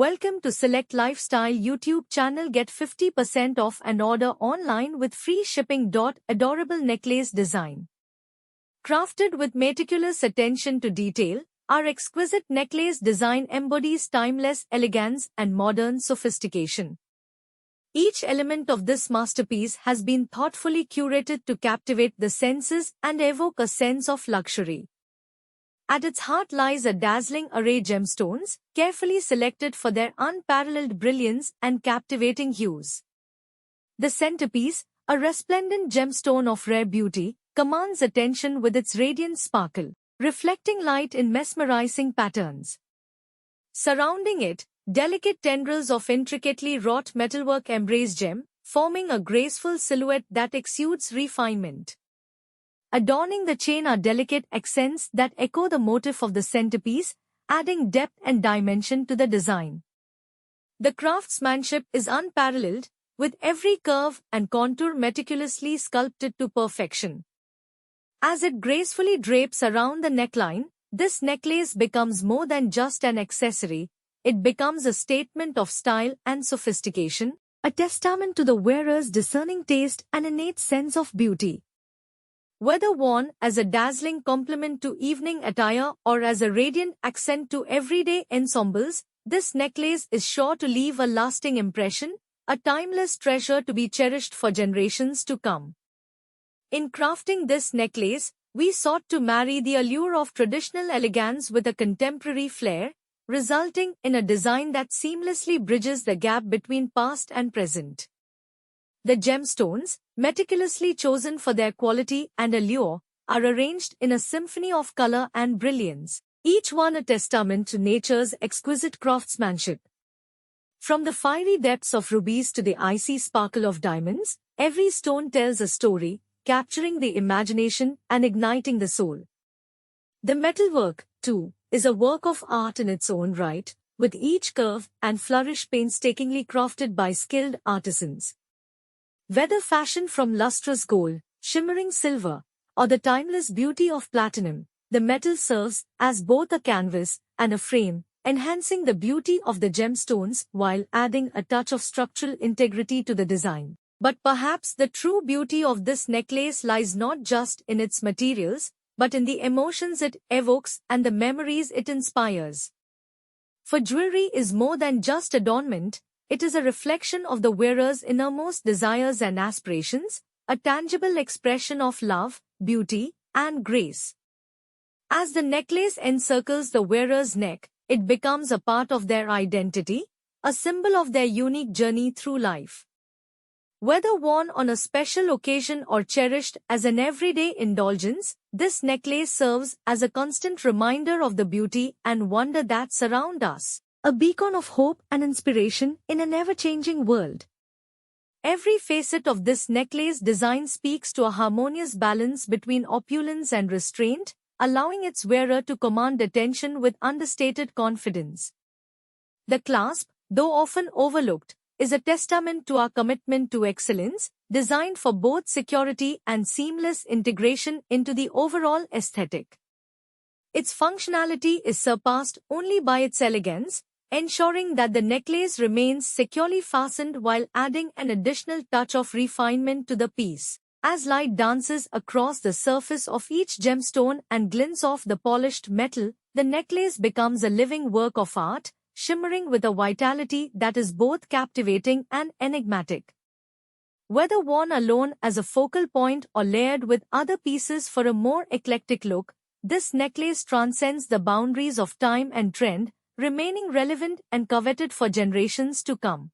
Welcome to Select Lifestyle YouTube channel. Get 50% off an order online with free shipping. Adorable necklace design. Crafted with meticulous attention to detail, our exquisite necklace design embodies timeless elegance and modern sophistication. Each element of this masterpiece has been thoughtfully curated to captivate the senses and evoke a sense of luxury. At its heart lies a dazzling array of gemstones, carefully selected for their unparalleled brilliance and captivating hues. The centerpiece, a resplendent gemstone of rare beauty, commands attention with its radiant sparkle, reflecting light in mesmerizing patterns. Surrounding it, delicate tendrils of intricately wrought metalwork embrace gem, forming a graceful silhouette that exudes refinement. Adorning the chain are delicate accents that echo the motif of the centerpiece, adding depth and dimension to the design. The craftsmanship is unparalleled, with every curve and contour meticulously sculpted to perfection. As it gracefully drapes around the neckline, this necklace becomes more than just an accessory. It becomes a statement of style and sophistication, a testament to the wearer's discerning taste and innate sense of beauty. Whether worn as a dazzling complement to evening attire or as a radiant accent to everyday ensembles, this necklace is sure to leave a lasting impression, a timeless treasure to be cherished for generations to come. In crafting this necklace, we sought to marry the allure of traditional elegance with a contemporary flair, resulting in a design that seamlessly bridges the gap between past and present. The gemstones, meticulously chosen for their quality and allure, are arranged in a symphony of color and brilliance, each one a testament to nature's exquisite craftsmanship. From the fiery depths of rubies to the icy sparkle of diamonds, every stone tells a story, capturing the imagination and igniting the soul. The metalwork, too, is a work of art in its own right, with each curve and flourish painstakingly crafted by skilled artisans. Whether fashioned from lustrous gold, shimmering silver, or the timeless beauty of platinum, the metal serves as both a canvas and a frame, enhancing the beauty of the gemstones while adding a touch of structural integrity to the design. But perhaps the true beauty of this necklace lies not just in its materials, but in the emotions it evokes and the memories it inspires. For jewelry is more than just adornment. It is a reflection of the wearer's innermost desires and aspirations, a tangible expression of love, beauty, and grace. As the necklace encircles the wearer's neck, it becomes a part of their identity, a symbol of their unique journey through life. Whether worn on a special occasion or cherished as an everyday indulgence, this necklace serves as a constant reminder of the beauty and wonder that surround us. A beacon of hope and inspiration in an ever-changing world. Every facet of this necklace design speaks to a harmonious balance between opulence and restraint, allowing its wearer to command attention with understated confidence. The clasp, though often overlooked, is a testament to our commitment to excellence, designed for both security and seamless integration into the overall aesthetic. Its functionality is surpassed only by its elegance, ensuring that the necklace remains securely fastened while adding an additional touch of refinement to the piece. As light dances across the surface of each gemstone and glints off the polished metal, the necklace becomes a living work of art, shimmering with a vitality that is both captivating and enigmatic. Whether worn alone as a focal point or layered with other pieces for a more eclectic look, this necklace transcends the boundaries of time and trend, remaining relevant and coveted for generations to come.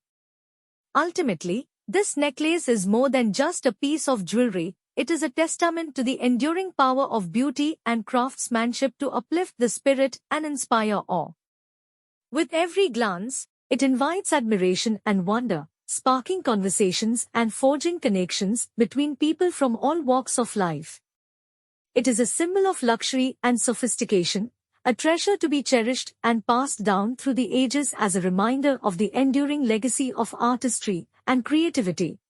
Ultimately, this necklace is more than just a piece of jewelry. It is a testament to the enduring power of beauty and craftsmanship to uplift the spirit and inspire awe. With every glance, it invites admiration and wonder, sparking conversations and forging connections between people from all walks of life. It is a symbol of luxury and sophistication, a treasure to be cherished and passed down through the ages as a reminder of the enduring legacy of artistry and creativity.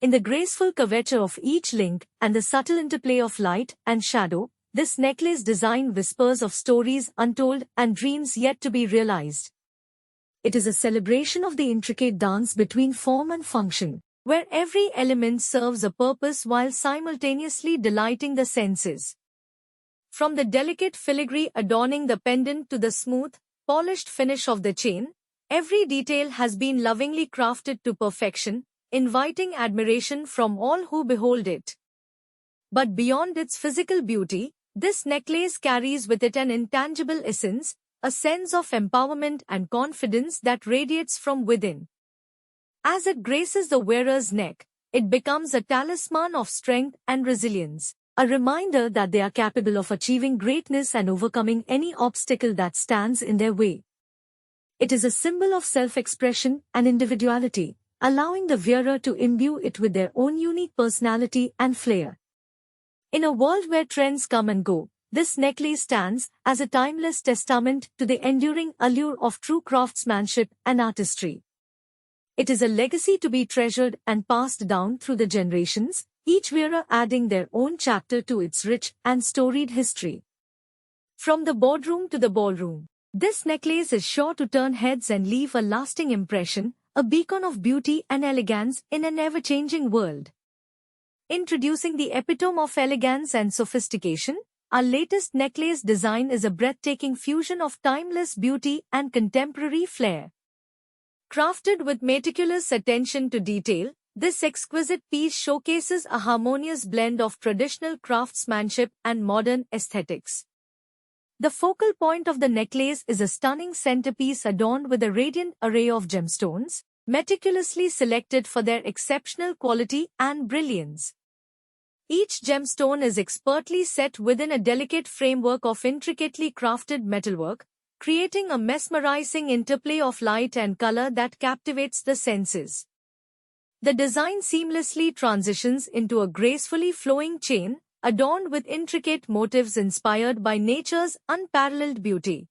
In the graceful curvature of each link and the subtle interplay of light and shadow, this necklace design whispers of stories untold and dreams yet to be realized. It is a celebration of the intricate dance between form and function, where every element serves a purpose while simultaneously delighting the senses. From the delicate filigree adorning the pendant to the smooth, polished finish of the chain, every detail has been lovingly crafted to perfection, inviting admiration from all who behold it. But beyond its physical beauty, this necklace carries with it an intangible essence, a sense of empowerment and confidence that radiates from within. As it graces the wearer's neck, it becomes a talisman of strength and resilience, a reminder that they are capable of achieving greatness and overcoming any obstacle that stands in their way. It is a symbol of self-expression and individuality, allowing the wearer to imbue it with their own unique personality and flair. In a world where trends come and go, this necklace stands as a timeless testament to the enduring allure of true craftsmanship and artistry. It is a legacy to be treasured and passed down through the generations, each wearer adding their own chapter to its rich and storied history. From the boardroom to the ballroom, this necklace is sure to turn heads and leave a lasting impression, a beacon of beauty and elegance in an ever-changing world. Introducing the epitome of elegance and sophistication, our latest necklace design is a breathtaking fusion of timeless beauty and contemporary flair. Crafted with meticulous attention to detail, this exquisite piece showcases a harmonious blend of traditional craftsmanship and modern aesthetics. The focal point of the necklace is a stunning centerpiece adorned with a radiant array of gemstones, meticulously selected for their exceptional quality and brilliance. Each gemstone is expertly set within a delicate framework of intricately crafted metalwork, creating a mesmerizing interplay of light and color that captivates the senses. The design seamlessly transitions into a gracefully flowing chain, adorned with intricate motifs inspired by nature's unparalleled beauty.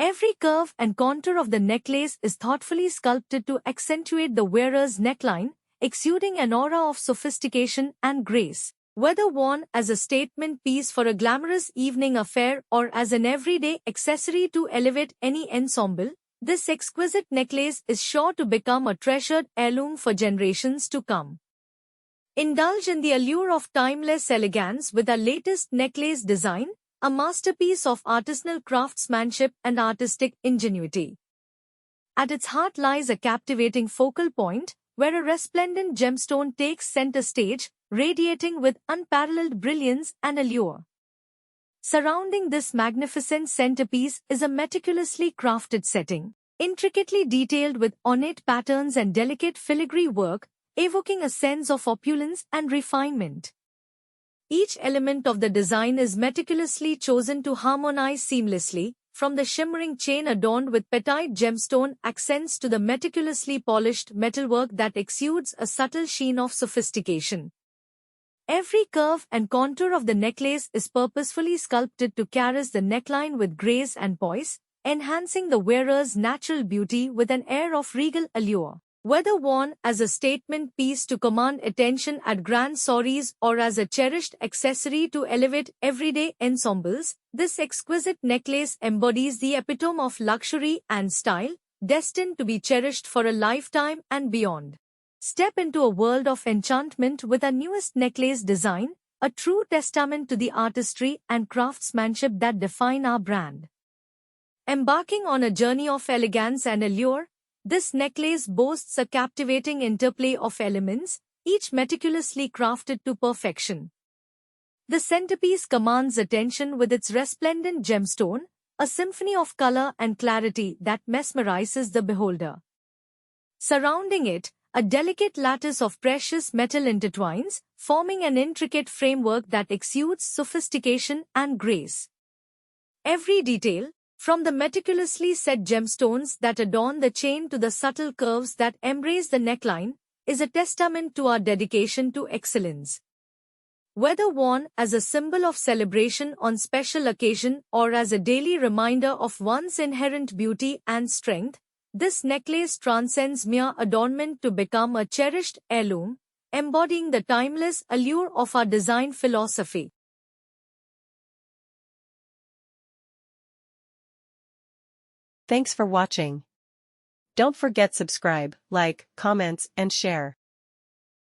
Every curve and contour of the necklace is thoughtfully sculpted to accentuate the wearer's neckline, exuding an aura of sophistication and grace. Whether worn as a statement piece for a glamorous evening affair or as an everyday accessory to elevate any ensemble, this exquisite necklace is sure to become a treasured heirloom for generations to come. Indulge in the allure of timeless elegance with our latest necklace design, a masterpiece of artisanal craftsmanship and artistic ingenuity. At its heart lies a captivating focal point, where a resplendent gemstone takes center stage, radiating with unparalleled brilliance and allure. Surrounding this magnificent centerpiece is a meticulously crafted setting, intricately detailed with ornate patterns and delicate filigree work, evoking a sense of opulence and refinement. Each element of the design is meticulously chosen to harmonize seamlessly, from the shimmering chain adorned with petite gemstone accents to the meticulously polished metalwork that exudes a subtle sheen of sophistication. Every curve and contour of the necklace is purposefully sculpted to caress the neckline with grace and poise, enhancing the wearer's natural beauty with an air of regal allure. Whether worn as a statement piece to command attention at grand soirees or as a cherished accessory to elevate everyday ensembles, this exquisite necklace embodies the epitome of luxury and style, destined to be cherished for a lifetime and beyond. Step into a world of enchantment with our newest necklace design, a true testament to the artistry and craftsmanship that define our brand. Embarking on a journey of elegance and allure, this necklace boasts a captivating interplay of elements, each meticulously crafted to perfection. The centerpiece commands attention with its resplendent gemstone, a symphony of color and clarity that mesmerizes the beholder. Surrounding it, a delicate lattice of precious metal intertwines, forming an intricate framework that exudes sophistication and grace. Every detail, from the meticulously set gemstones that adorn the chain to the subtle curves that embrace the neckline, is a testament to our dedication to excellence. Whether worn as a symbol of celebration on special occasion or as a daily reminder of one's inherent beauty and strength, this necklace transcends mere adornment to become a cherished heirloom, embodying the timeless allure of our design philosophy. Thanks for watching. Don't forget subscribe, like, comments, and share.